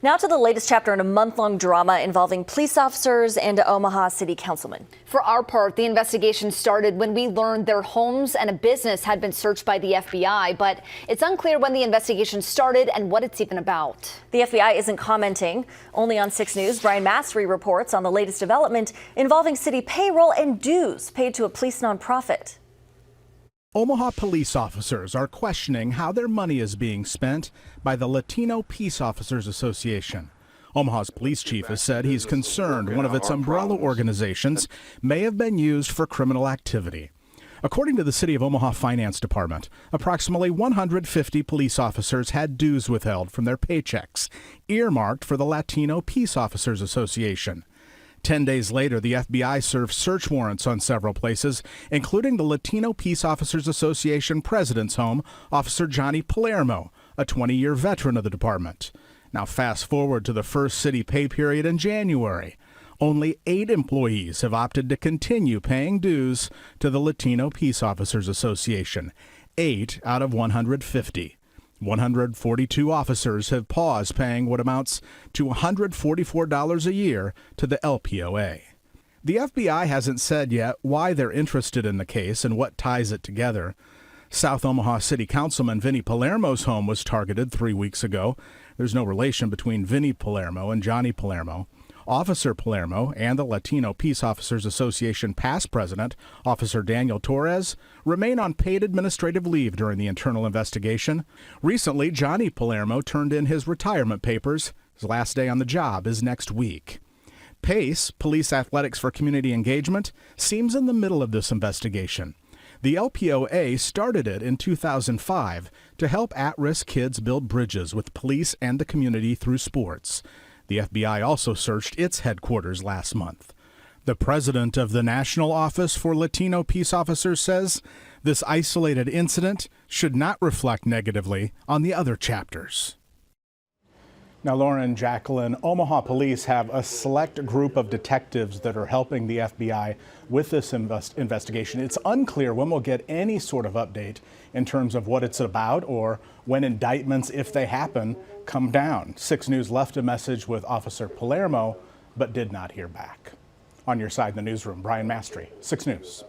Now to the latest chapter in a month-long drama involving police officers and Omaha City Councilman. For our part, the investigation started when we learned their homes and a business had been searched by the FBI, but it's unclear when the investigation started and what it's even about. The FBI isn't commenting. Only on 6 News, Brian Mastry reports on the latest development involving city payroll and dues paid to a police nonprofit. Omaha police officers are questioning how their money is being spent by the Latino Peace Officers Association. Omaha's police chief has said he's concerned one of its umbrella organizations may have been used for criminal activity. According to the City of Omaha Finance Department, approximately 150 police officers had dues withheld from their paychecks, earmarked for the Latino Peace Officers Association. 10 days later, the FBI served search warrants on several places, including the Latino Peace Officers Association president's home, Officer Johnny Palermo, a 20-year veteran of the department. Now fast forward to the first city pay period in January. Only 8 employees have opted to continue paying dues to the Latino Peace Officers Association, 8 out of 150. 142 officers have paused paying what amounts to $144 a year to the LPOA. The FBI hasn't said yet why they're interested in the case and what ties it together. South Omaha City Councilman Vinny Palermo's home was targeted 3 weeks ago. There's no relation between Vinny Palermo and Johnny Palermo. Officer Palermo and the Latino Peace Officers Association past president, Officer Daniel Torres, remain on paid administrative leave during the internal investigation. Recently, Johnny Palermo turned in his retirement papers. His last day on the job is next week. PACE, Police Athletics for Community Engagement, seems in the middle of this investigation. The LPOA started it in 2005 to help at-risk kids build bridges with police and the community through sports. The FBI also searched its headquarters last month. The president of the National Office for Latino Peace Officers says this isolated incident should not reflect negatively on the other chapters. Now, Lauren, Jacqueline, Omaha police have a select group of detectives that are helping the FBI with this investigation. It's unclear when we'll get any sort of update in terms of what it's about or when indictments, if they happen, come down. 6 News left a message with Officer Palermo, but did not hear back. On your side in the newsroom, Brian Mastry, 6 News.